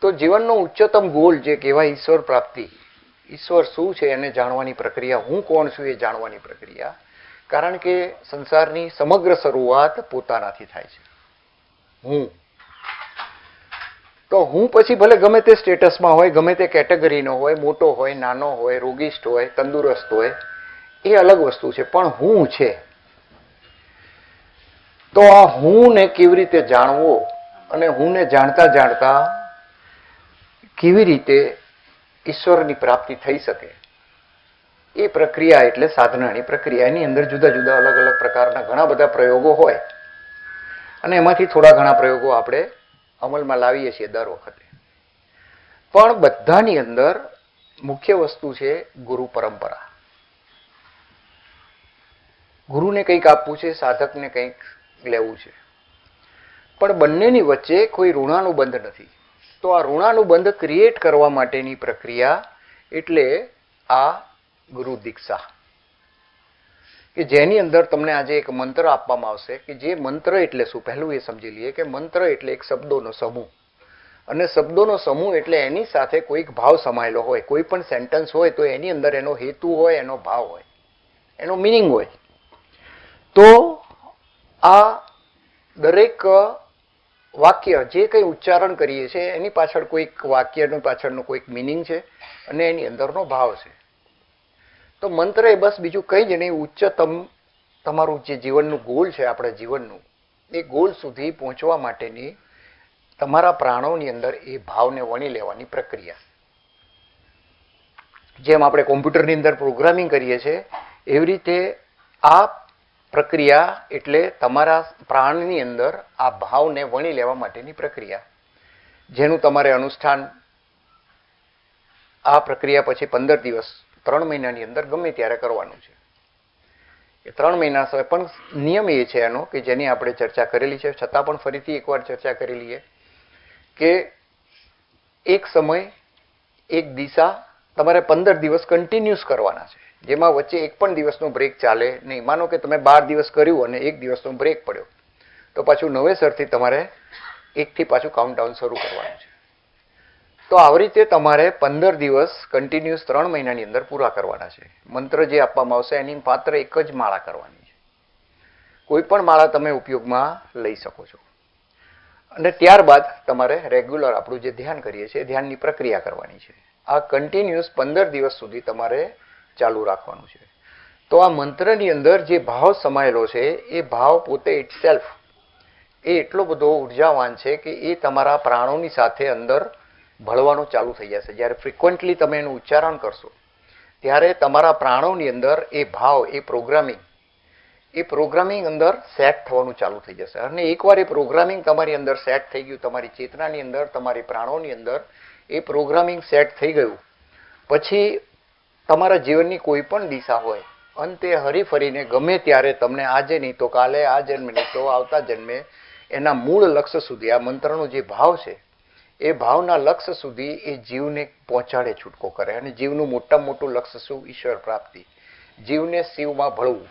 તો જીવનનો ઉચ્ચતમ ગોલ જે કહેવાય ઈશ્વર પ્રાપ્તિ, ઈશ્વર શું છે એને જાણવાની પ્રક્રિયા, હું કોણ છું એ જાણવાની પ્રક્રિયા. કારણ કે સંસારની સમગ્ર શરૂઆત પોતાનાથી થાય છે. હું તો હું પછી ભલે ગમે તે સ્ટેટસમાં હોય, ગમે તે કેટેગરીનો હોય, મોટો હોય, નાનો હોય, રોગિષ્ઠ હોય, તંદુરસ્ત હોય, એ અલગ વસ્તુ છે. પણ હું છે. તો આ હું ને કેવી રીતે જાણવો અને હું ને જાણતા જાણતા કેવી રીતે ઈશ્વરની પ્રાપ્તિ થઈ શકે, એ પ્રક્રિયા એટલે સાધનાની પ્રક્રિયા. એની અંદર જુદા જુદા અલગ અલગ પ્રકારના ઘણા બધા પ્રયોગો હોય અને એમાંથી થોડા ઘણા પ્રયોગો આપણે અમલમાં લાવીએ છીએ દર વખતે. પણ બધાની અંદર મુખ્ય વસ્તુ છે ગુરુ પરંપરા. ગુરુને કંઈક આપવું છે, સાધકને કંઈક લેવું છે. પણ બંનેની વચ્ચે કોઈ ઋણાનુબંધ નથી. તો આ ઋણાનુબંધ ક્રિએટ કરવા માટેની પ્રક્રિયા એટલે આ ગુરુ દીક્ષા, કે જેની અંદર તમને આજે એક મંત્ર આપવામાં આવશે. કે જે મંત્ર એટલે શું, પહેલું એ સમજી લઈએ કે મંત્ર એટલે એક શબ્દોનો સમૂહ. અને શબ્દોનો સમૂહ એટલે એની સાથે કોઈક ભાવ સમાયેલો હોય. કોઈ પણ સેન્ટેન્સ હોય તો એની અંદર એનો હેતુ હોય, એનો ભાવ હોય, એનો મિનિંગ હોય. તો આ દરેક વાક્ય જે કંઈ ઉચ્ચારણ કરીએ છીએ એની પાછળ કોઈક વાક્યની પાછળનો કોઈક મિનિંગ છે અને એની અંદરનો ભાવ છે. તો મંત્ર એ બસ બીજું કંઈ જ નહીં, ઉચ્ચતમ તમારું જે જીવનનું ગોલ છે, આપણા જીવનનું, એ ગોલ સુધી પહોંચવા માટેની તમારા પ્રાણોની અંદર એ ભાવને વણી લેવાની પ્રક્રિયા. જેમ આપણે કોમ્પ્યુટરની અંદર પ્રોગ્રામિંગ કરીએ છીએ એવી રીતે આ પ્રક્રિયા એટલે તમારા પ્રાણની અંદર આ ભાવને વણી લેવા માટેની પ્રક્રિયા, જેનું તમારે અનુષ્ઠાન આ પ્રક્રિયા પછી 15 દિવસ 3 મહિનાની અંદર ગમે ત્યારે કરવાનું છે. એ 3 મહિના સમય પણ નિયમ એ છે એનો કે જેની આપણે ચર્ચા કરેલી છે, છતાં પણ ફરીથી એકવાર ચર્ચા કરી લઈએ કે એક સમય એક દિશા તમારે 15 દિવસ કન્ટિન્યુઅસ કરવાના છે, જેમાં વચ્ચે એક પણ દિવસનો બ્રેક ચાલે નહીં. માનો કે તમે 12 દિવસ કર્યું અને એક દિવસનો બ્રેક પડ્યો તો પાછું નવેસરથી તમારે એકથી પાછું કાઉન્ટડાઉન શરૂ કરવાનું છે. તો આવી રીતે તમારે 15 દિવસ કન્ટિન્યુઅસ 3 મહિનાની અંદર પૂરા કરવાના છે. મંત્ર જે આપવામાં આવશે એની માત્ર એક જ માળા કરવાની છે. કોઈ પણ માળા તમે ઉપયોગમાં લઈ શકો છો. અને ત્યારબાદ તમારે રેગ્યુલર આપણું જે ધ્યાન કરીએ છીએ ધ્યાનની પ્રક્રિયા કરવાની છે. આ કન્ટિન્યુઅસ 15 દિવસ સુધી તમારે ચાલુ રાખવાનું છે. તો આ મંત્રની અંદર જે ભાવ સમાયેલો છે એ ભાવ પોતે ઇટસેલ્ફ એ એટલો બધો ઉર્જાવાન છે કે એ તમારા પ્રાણોની સાથે અંદર ભળવાનું ચાલુ થઈ જશે. જ્યારે ફ્રિકવન્ટલી તમે એનું ઉચ્ચારણ કરશો ત્યારે તમારા પ્રાણોની અંદર એ ભાવ, એ પ્રોગ્રામિંગ અંદર સેટ થવાનું ચાલુ થઈ જશે. અને એકવાર એ પ્રોગ્રામિંગ તમારી અંદર સેટ થઈ ગયું, તમારી ચેતનાની અંદર, તમારી પ્રાણોની અંદર એ પ્રોગ્રામિંગ સેટ થઈ ગયું, પછી તમારા જીવનની કોઈ પણ દિશા હોય, અંતે હરીફરીને ગમે ત્યારે તમને આજે નહીં તો કાલે, આ જન્મે નહીં તો આવતા જન્મે એના મૂળ લક્ષ્ય સુધી આ મંત્રનો જે ભાવ છે એ ભાવના લક્ષ્ય સુધી એ જીવને પહોંચાડે, છૂટકો કરે. અને જીવનું મોટામાં મોટું લક્ષ્ય શું? ઈશ્વર પ્રાપ્તિ, જીવને શિવમાં ભળવું.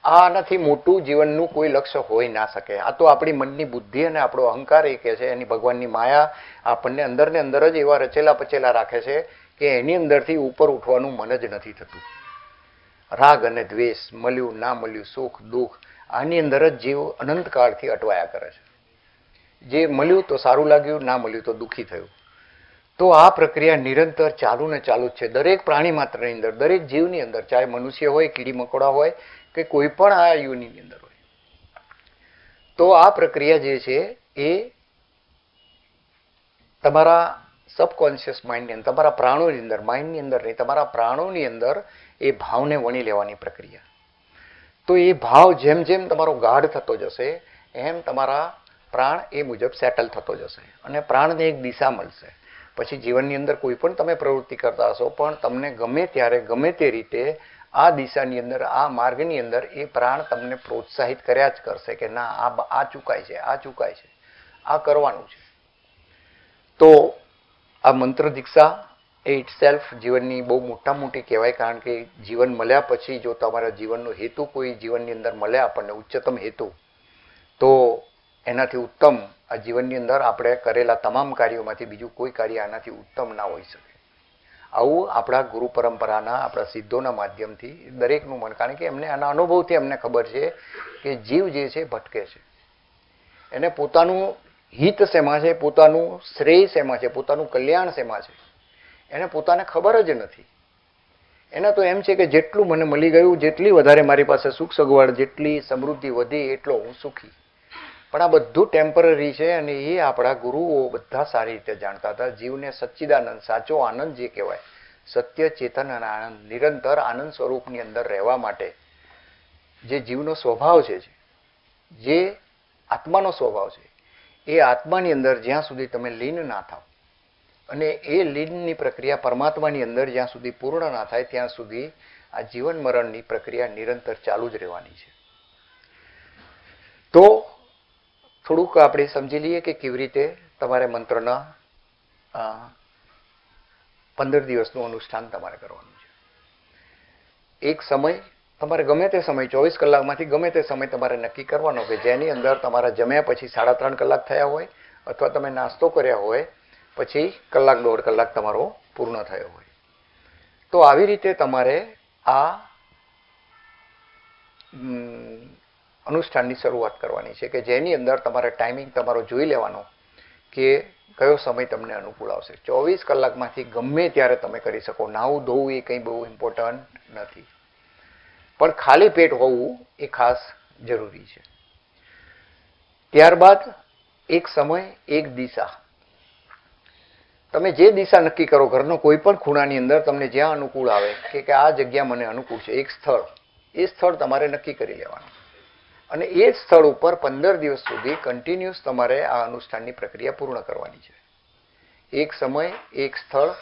આનાથી મોટું જીવનનું કોઈ લક્ષ્ય હોઈ ના શકે. આ તો આપણી મનની બુદ્ધિ અને આપણો અહંકાર એ કહે છે, એની ભગવાનની માયા આપણને અંદર ને અંદર જ એવા રચેલા પચેલા રાખે છે કે એની અંદરથી ઉપર ઉઠવાનું મન જ નથી થતું. રાગ અને દ્વેષ, મળ્યું ના મળ્યું, સુખ દુઃખ, આની અંદર જ જીવ અનંતકાળથી અટવાયા કરે છે. જે મળ્યું તો સારું લાગ્યું, ના મળ્યું તો દુઃખી થયું. તો આ પ્રક્રિયા નિરંતર ચાલુ ને ચાલુ જ છે દરેક પ્રાણી માત્રની અંદર, દરેક જીવની અંદર, ચાહે મનુષ્ય હોય, કીડી મકોડા હોય કે કોઈ પણ આ યોનિની અંદર હોય. તો આ પ્રક્રિયા જે છે એ તમારા સબકોન્શિયસ માઇન્ડની અંદર, તમારા પ્રાણોની અંદર, માઇન્ડની અંદર નહીં, તમારા પ્રાણોની અંદર એ ભાવને વણી લેવાની પ્રક્રિયા. તો એ ભાવ જેમ જેમ તમારો ગાઢ થતો જશે એમ તમારા પ્રાણ એ મુજબ સેટલ થતો જશે અને પ્રાણને એક દિશા મળશે. પછી જીવનની અંદર કોઈ પણ તમે પ્રવૃત્તિ કરતા હશો પણ તમને ગમે ત્યારે ગમે તે રીતે આ દિશાની અંદર, આ માર્ગની અંદર એ પ્રાણ તમને પ્રોત્સાહિત કર્યા જ કરશે કે ના આ ચૂકાય છે, આ ચૂકાય છે, આ કરવાનું છે. તો આ મંત્ર દીક્ષા એ ઇટસેલ્ફ જીવનની બહુ મોટી કહેવાય. કારણ કે જીવન મળ્યા પછી જો તમારા જીવનનો હેતુ કોઈ જીવનની અંદર મળે આપણને ઉચ્ચતમ હેતુ, તો એનાથી ઉત્તમ આ જીવનની અંદર આપણે કરેલા તમામ કાર્યોમાંથી બીજું કોઈ કાર્ય આનાથી ઉત્તમ ના હોઈ શકે. આવું આપણા ગુરુ પરંપરાના આપણા સિદ્ધોના માધ્યમથી દરેકનું મન, કારણ કે એમને આના અનુભવથી એમને ખબર છે કે જીવ જે છે ભટકે છે. એને પોતાનું હિત શેમાં છે, પોતાનું શ્રેય શેમાં છે, પોતાનું કલ્યાણ શેમાં છે, એને પોતાને ખબર જ નથી. એને તો એમ છે કે જેટલું મને મળી ગયું, જેટલી વધારે મારી પાસે સુખ સગવડ, જેટલી સમૃદ્ધિ વધી એટલો હું સુખી. પણ આ બધું ટેમ્પરરી છે અને એ આપણા ગુરુઓ બધા સારી રીતે જાણતા હતા. જીવને સચ્ચિદાનંદ, સાચો આનંદ જે કહેવાય, સત્ય, ચેતન અને આનંદ, નિરંતર આનંદ સ્વરૂપની અંદર રહેવા માટે જે જીવનો સ્વભાવ છે, જે આત્માનો સ્વભાવ છે, એ આત્માની અંદર જ્યાં સુધી તમે લીન ના થાવ અને એ લીનની પ્રક્રિયા પરમાત્માની અંદર જ્યાં સુધી પૂર્ણ ના થાય ત્યાં સુધી આ જીવન મરણની પ્રક્રિયા નિરંતર ચાલુ જ રહેવાની છે. તો થોડુંક આપણે સમજી લઈએ કે કેવી રીતે તમારે મંત્રના 15 દિવસનું અનુષ્ઠાન તમારે કરવાનું છે. એક સમય તમારે ગમે તે સમય 24 કલાકમાંથી ગમે તે સમય તમારે નક્કી કરવાનો કે જેની અંદર તમારા જમ્યા પછી 3.5 કલાક થયા હોય અથવા તમે નાસ્તો કર્યા હોય પછી 1-1.5 કલાક તમારો પૂર્ણ થયો હોય. તો આવી રીતે તમારે આ અનુષ્ઠાનની શરૂઆત કરવાની છે કે જેની અંદર તમારે ટાઈમિંગ તમારો જોઈ લેવાનો કે કયો સમય તમને અનુકૂળ આવશે. 24 કલાકમાંથી ગમે ત્યારે તમે કરી શકો. નાવું ધોવું એ કંઈ બહુ ઇમ્પોર્ટન્ટ નથી, પણ ખાલી પેટ હોવું એ ખાસ જરૂરી છે. ત્યારબાદ એક સમય, એક દિશા. તમે જે દિશા નક્કી કરો ઘરનો કોઈ પણ ખૂણાની અંદર તમને જ્યાં અનુકૂળ આવે કે આ જગ્યા મને અનુકૂળ છે, એક સ્થળ, એ સ્થળ તમારે નક્કી કરી લેવાનું અને એ સ્થળ ઉપર 15 દિવસ સુધી કન્ટિન્યુઅસ તમારે આ અનુષ્ઠાનની પ્રક્રિયા પૂર્ણ કરવાની છે. એક સમય, એક સ્થળ,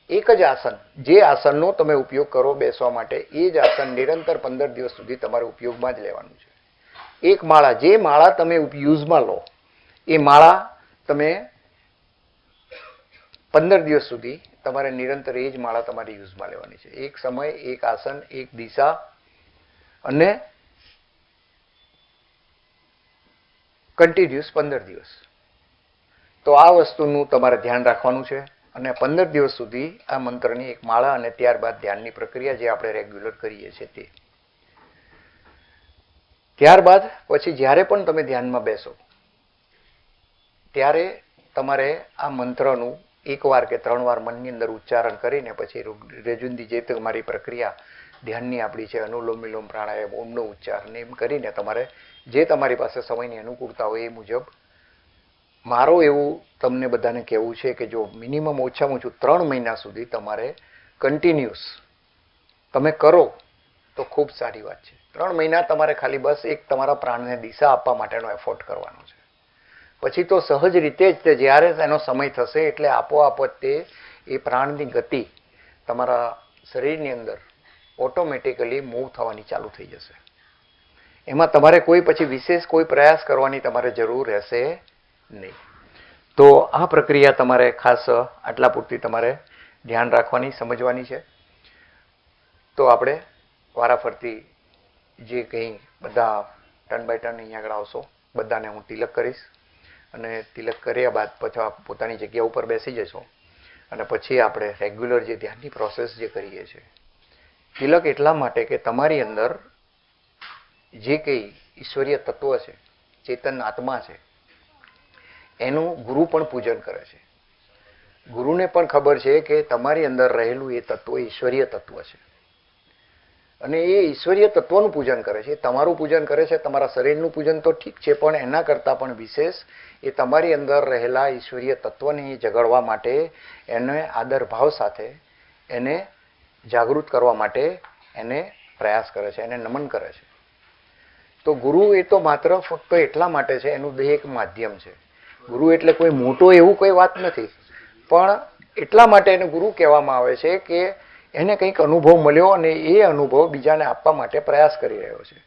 એક જ આસન. જે આસનનો તમે ઉપયોગ કરો બેસવા માટે એ જ આસન નિરંતર 15 દિવસ સુધી તમારે ઉપયોગમાં જ લેવાનું છે. એક માળા, જે માળા તમે યુઝમાં લો એ માળા તમે 15 દિવસ સુધી તમારે નિરંતર એ જ માળા તમારી યુઝમાં લેવાની છે. એક સમય, એક આસન, એક દિશા અને કન્ટિન્યુઅસ 15 દિવસ. તો આ વસ્તુનું તમારે ધ્યાન રાખવાનું છે અને 15 દિવસ સુધી આ મંત્રની એક માળા અને ત્યારબાદ ધ્યાનની પ્રક્રિયા જે આપણે રેગ્યુલર કરીએ છીએ તે. ત્યારબાદ પછી જ્યારે પણ તમે ધ્યાનમાં બેસો ત્યારે તમારે આ મંત્રનું 1 વાર કે 3 વાર મનની અંદર ઉચ્ચારણ કરીને પછી રેજુંદી જે તમારી પ્રક્રિયા ધ્યાનની આપણી છે, અનુલોમ વિલોમ પ્રાણાયામ, ઓમનો ઉચ્ચારણ એમ કરીને તમારે જે તમારી પાસે સમયની અનુકૂળતા હોય એ મુજબ. મારો એવું તમને બધાને કહેવું છે કે જો મિનિમમ ઓછામાં ઓછું 3 મહિના સુધી તમારે કન્ટિન્યુઅસ તમે કરો તો ખૂબ સારી વાત છે. 3 મહિના તમારે ખાલી બસ એક તમારા પ્રાણને દિશા આપવા માટેનો એફોર્ટ કરવાનો છે. પછી તો સહજ રીતે જ તે જ્યારે એનો સમય થશે એટલે આપોઆપ તે એ પ્રાણની ગતિ તમારા શરીરની અંદર ઓટોમેટિકલી મૂવ થવાની ચાલુ થઈ જશે. એમાં તમારે કોઈ પછી વિશેષ કોઈ પ્રયાસ કરવાની તમારે જરૂર રહેશે નહીં. તો આ પ્રક્રિયા તમારે ખાસ આટલા પૂરતી તમારે ધ્યાન રાખવાની, સમજવાની છે. તો આપણે વારાફરતી જે કંઈ બધા ટર્ન બાય ટર્ન અહીંયા આગળ આવશો, બધાને હું તિલક કરીશ અને તિલક કર્યા બાદ પછી પોતાની જગ્યા ઉપર બેસી જશો અને પછી આપણે રેગ્યુલર જે ધ્યાનની પ્રોસેસ જે કરીએ છીએ. તિલક એટલા માટે કે તમારી અંદર જે કંઈ ઈશ્વરીય તત્વ છે, ચેતન આત્મા છે, એનું ગુરુ પણ પૂજન કરે છે. ગુરુને પણ ખબર છે કે તમારી અંદર રહેલું એ તત્વ ઈશ્વરીય તત્વ છે અને એ ઈશ્વરીય તત્વનું પૂજન કરે છે. તમારું પૂજન કરે છે, તમારા શરીરનું પૂજન તો ઠીક છે, પણ એના કરતાં પણ વિશેષ એ તમારી અંદર રહેલા ઈશ્વરીય તત્વને જગાડવા માટે, એને આદર ભાવ સાથે એને જાગૃત કરવા માટે એને પ્રયાસ કરે છે, એને નમન કરે છે. તો ગુરુ એ તો માત્ર ફક્ત એટલા માટે છે, એનું દેહ એક માધ્યમ છે. ગુરુ એટલે કોઈ મોટો એવું કોઈ વાત નથી, પણ એટલા માટે એને ગુરુ કહેવામાં આવે છે કે એને કંઈક અનુભવ મળ્યો અને એ અનુભવ બીજાને આપવા માટે પ્રયાસ કરી રહ્યો છે.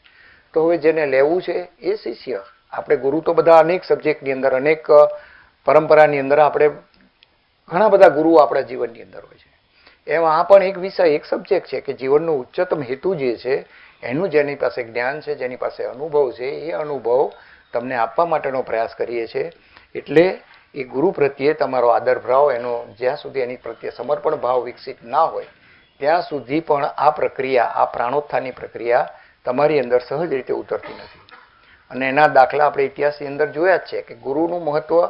તો હવે જેને લેવું છે એ શિષ્ય. આપણે ગુરુ તો બધા અનેક સબ્જેક્ટની અંદર, અનેક પરંપરાની અંદર આપણે ઘણા બધા ગુરુઓ આપણા જીવનની અંદર હોય છે. એમાં આ પણ એક વિષય, એક સબ્જેક્ટ છે કે જીવનનો ઉચ્ચતમ હેતુ જે છે એનું જેની પાસે જ્ઞાન છે, જેની પાસે અનુભવ છે, એ અનુભવ તમને આપવા માટેનો પ્રયાસ કરીએ છીએ. એટલે એ ગુરુ પ્રત્યે તમારો આદર ભાવ, એનો જ્યાં સુધી એની પ્રત્યે સમર્પણ ભાવ વિકસિત ના હોય ત્યાં સુધી પણ આ પ્રક્રિયા, આ પ્રાણોત્થાનની પ્રક્રિયા તમારી અંદર સહજ રીતે ઉતરતી નથી. અને એના દાખલા આપણે ઇતિહાસની અંદર જોયા જ છે કે ગુરુનું મહત્વ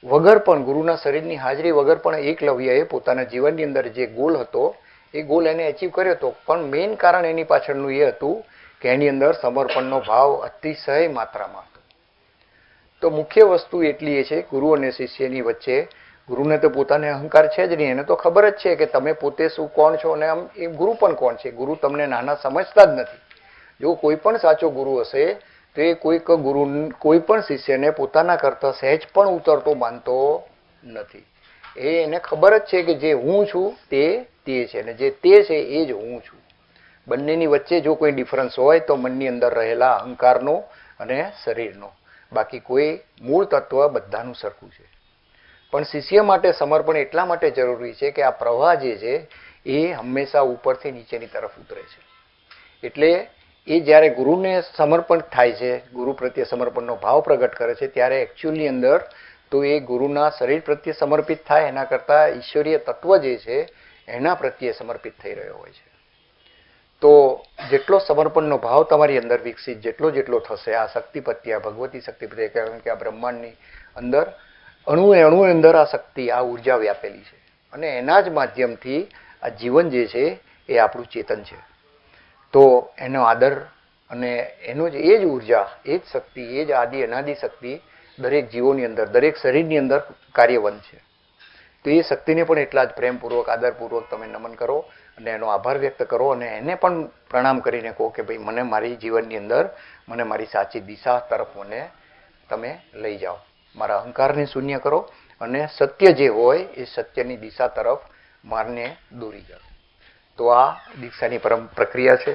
વગર પણ, ગુરુના શરીરની હાજરી વગર પણ એકલવ્યએ પોતાના જીવનની અંદર જે ગોલ હતો એ ગોલ એને અચીવ કર્યો હતો. પણ મેઇન કારણ એની પાછળનું એ હતું કે એની અંદર સમર્પણનો ભાવ અતિશય માત્રામાં હતો. તો મુખ્ય વસ્તુ એટલી એ છે ગુરુ અને શિષ્યની વચ્ચે, ગુરુને તો પોતાને અહંકાર છે જ નહીં, એને તો ખબર જ છે કે તમે પોતે શું કોણ છો અને આમ એ ગુરુ પણ કોણ છે. ગુરુ તમને નાના સમજતા જ નથી. જો કોઈ પણ સાચો ગુરુ હશે તો એ કોઈ પણ શિષ્યને પોતાના કરતા સહેજ પણ ઉતરતો માનતો નથી. એને ખબર જ છે કે જે હું છું તે છે અને જે તે છે એ જ હું છું. બંનેની વચ્ચે જો કોઈ ડિફરન્સ હોય તો મનની અંદર રહેલા અહંકારનો અને શરીરનો, બાકી કોઈ મૂળ તત્વ બધાનું સરખું છે. પણ શિષ્ય માટે સમર્પણ એટલા માટે જરૂરી છે કે આ પ્રવાહ જે છે એ હંમેશા ઉપરથી નીચેની તરફ ઉતરે છે. એટલે એ જ્યારે ગુરુને સમર્પણ થાય છે, ગુરુ પ્રત્યે સમર્પણનો ભાવ પ્રગટ કરે છે, ત્યારે એકચ્યુઅલની અંદર તો એ ગુરુના શરીર પ્રત્યે સમર્પિત થાય એના કરતાં ઈશ્વરીય તત્વ જે છે એના પ્રત્યે સમર્પિત થઈ રહ્યો હોય છે. તો જેટલો સમર્પણનો ભાવ તમારી અંદર વિકસિત જેટલો થશે, આ શક્તિપતિ, આ ભગવતી શક્તિપતિ, કારણ કે આ બ્રહ્માંડની અંદર અણુએ અંદર આ શક્તિ, આ ઉર્જા વ્યાપેલી છે અને એના જ માધ્યમથી આ જીવન જે છે એ આપણું ચેતન છે. તો એનો આદર અને એનો જ એ જ ઉર્જા, એ જ શક્તિ, એ જ આદિ અનાદિ શક્તિ દરેક જીવોની અંદર, દરેક શરીરની અંદર કાર્યવંત છે. તો એ શક્તિને પણ એટલા જ પ્રેમપૂર્વક, આદરપૂર્વક તમે નમન કરો અને એનો આભાર વ્યક્ત કરો અને એને પણ પ્રણામ કરીને કહો કે ભાઈ મને મારી જીવનની અંદર મને મારી સાચી દિશા તરફ મને તમે લઈ જાઓ. મારા અહંકારને શૂન્ય કરો અને સત્ય જે હોય એ સત્યની દિશા તરફ મારને દોરી જાઓ. તો આ દીક્ષાની પ્રક્રિયા છે.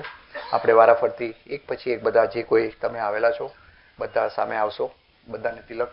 આપણે વારાફરતી એક પછી એક બધા જે કોઈ તમે આવેલા છો બધા સામે આવશો, બધાને તિલક